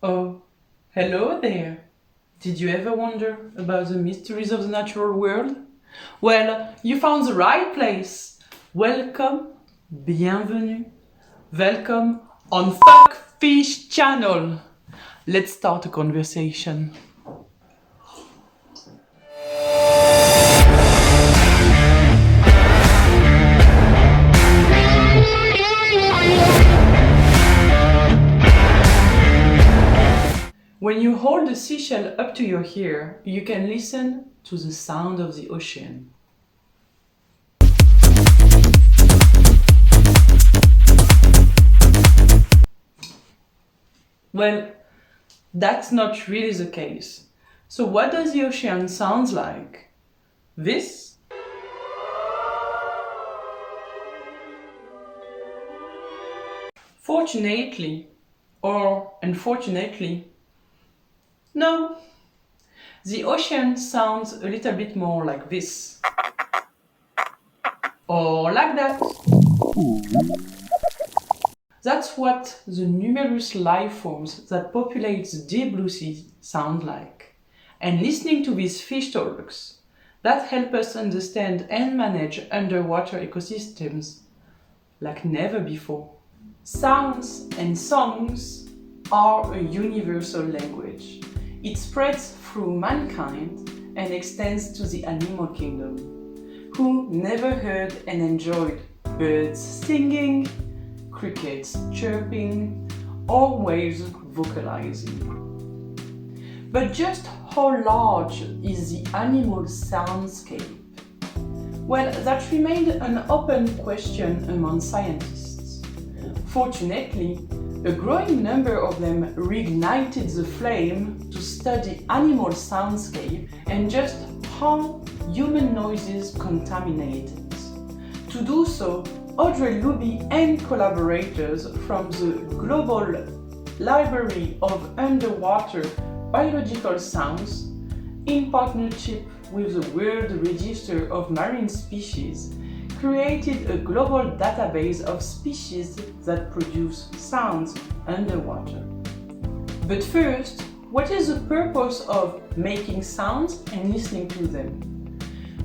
Oh, hello there! Did you ever wonder about the mysteries of the natural world? Well, you found the right place! Welcome, bienvenue, welcome on Fuckfish Channel! Let's start a conversation. When you hold a seashell up to your ear, you can listen to the sound of the ocean. Well, that's not really the case. So what does the ocean sound like? This? Fortunately, or unfortunately, no. The ocean sounds a little bit more like this. Or like that. That's what the numerous life forms that populate the deep blue sea sound like. And listening to these fish talks, that help us understand and manage underwater ecosystems like never before. Sounds and songs are a universal language. It spreads through mankind and extends to the animal kingdom. Who never heard and enjoyed birds singing, crickets chirping, or whales vocalizing? But just how large is the animal soundscape? Well, that remained an open question among scientists. Fortunately, a growing number of them reignited the flame to study animal soundscape and just how human noises contaminate it. To do so, Audrey Luby and collaborators from the Global Library of Underwater Biological Sounds, in partnership with the World Register of Marine Species, created a global database of species that produce sounds underwater. But first, what is the purpose of making sounds and listening to them?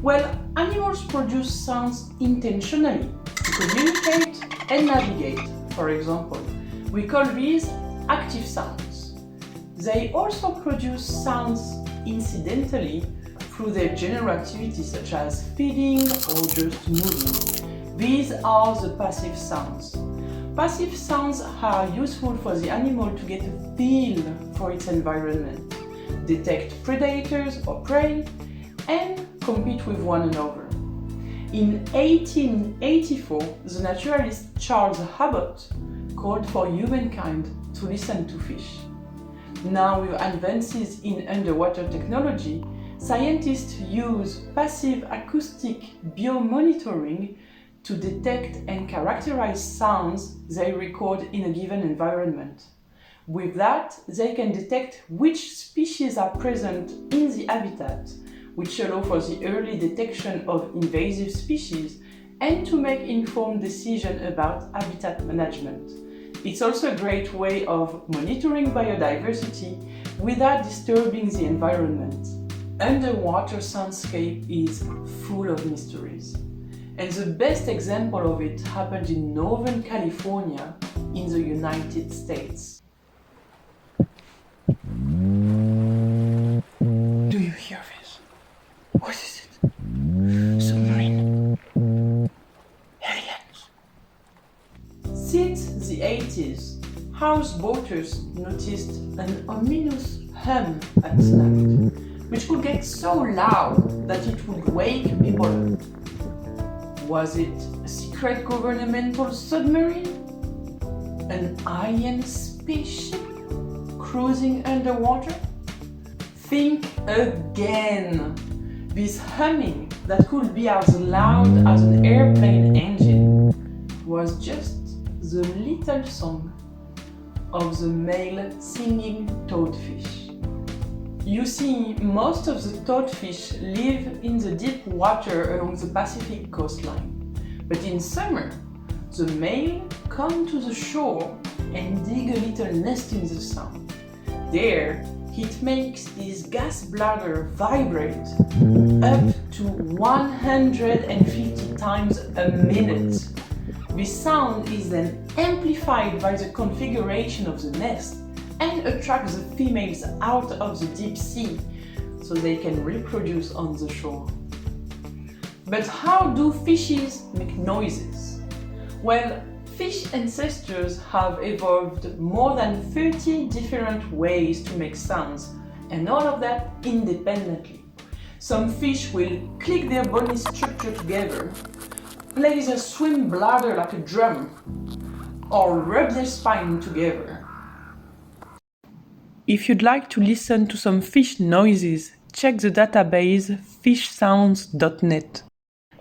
Well, animals produce sounds intentionally to communicate and navigate, for example. We call these active sounds. They also produce sounds incidentally through their general activities such as feeding or just moving. These are the passive sounds. Passive sounds are useful for the animal to get a feel for its environment, detect predators or prey, and compete with one another. In 1884, the naturalist Charles Habot called for humankind to listen to fish. Now, with advances in underwater technology, scientists use passive acoustic biomonitoring to detect and characterize sounds they record in a given environment. With that, they can detect which species are present in the habitat, which allow for the early detection of invasive species and to make informed decisions about habitat management. It's also a great way of monitoring biodiversity without disturbing the environment. Underwater soundscape is full of mysteries. And the best example of it happened in Northern California in the United States. Do you hear this? What is it? Submarine? Aliens? Since the 80s, houseboaters noticed an ominous hum at night, which could get so loud that it would wake people up. Was it a secret governmental submarine? An alien spaceship cruising underwater? Think again! This humming that could be as loud as an airplane engine was just the little song of the male singing toadfish. You see, most of the toadfish live in the deep water along the Pacific coastline. But in summer, the male come to the shore and dig a little nest in the sand. There, it makes this gas bladder vibrate up to 150 times a minute. This sound is then amplified by the configuration of the nest and attracts the females out of the deep sea so they can reproduce on the shore. But how do fishes make noises? Well, fish ancestors have evolved more than 30 different ways to make sounds, and all of that independently. Some fish will click their bony structure together, play their swim bladder like a drum, or rub their spine together. If you'd like to listen to some fish noises, check the database fishsounds.net.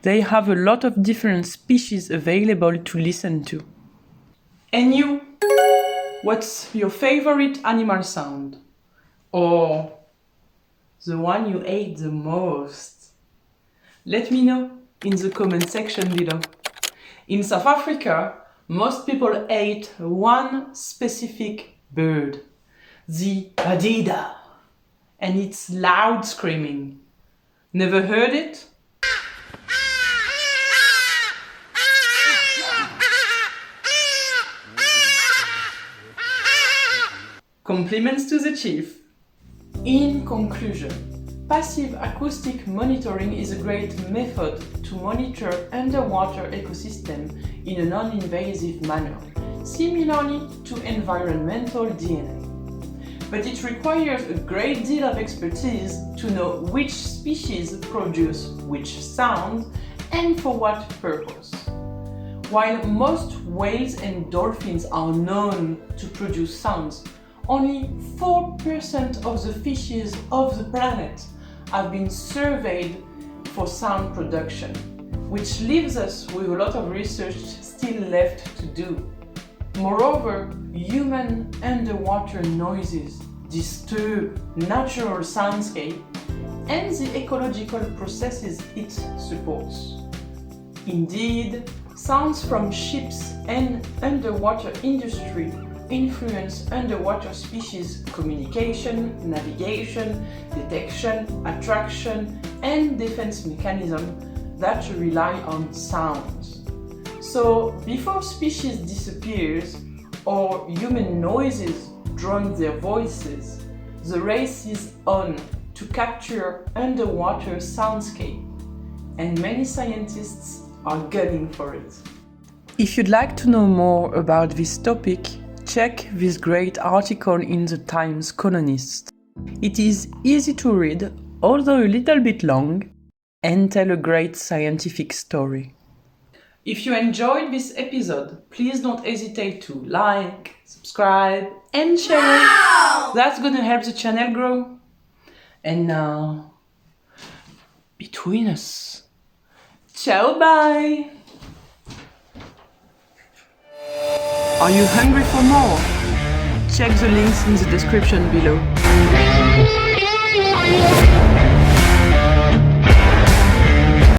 They have a lot of different species available to listen to. And you? What's your favorite animal sound? Or the one you hate the most? Let me know in the comment section below. In South Africa, most people hate one specific bird, the hadedas, and its loud screaming. Never heard it? Compliments to the chief. In conclusion, passive acoustic monitoring is a great method to monitor underwater ecosystem in a non-invasive manner, similarly to environmental DNA. But it requires a great deal of expertise to know which species produce which sound and for what purpose. While most whales and dolphins are known to produce sounds, only 4% of the fishes of the planet have been surveyed for sound production, which leaves us with a lot of research still left to do. Moreover, human underwater noises disturb natural soundscape and the ecological processes it supports. Indeed, sounds from ships and underwater industry influence underwater species communication, navigation, detection, attraction, and defense mechanisms that rely on sounds. So, before species disappears or human noises drown their voices, the race is on to capture underwater soundscape, and many scientists are gunning for it. If you'd like to know more about this topic, check this great article in the Times Colonist. It is easy to read, although a little bit long, and tell a great scientific story. If you enjoyed this episode, please don't hesitate to like, subscribe, and share it. That's gonna help the channel grow. And now, between us, ciao, bye! Are you hungry for more? Check the links in the description below.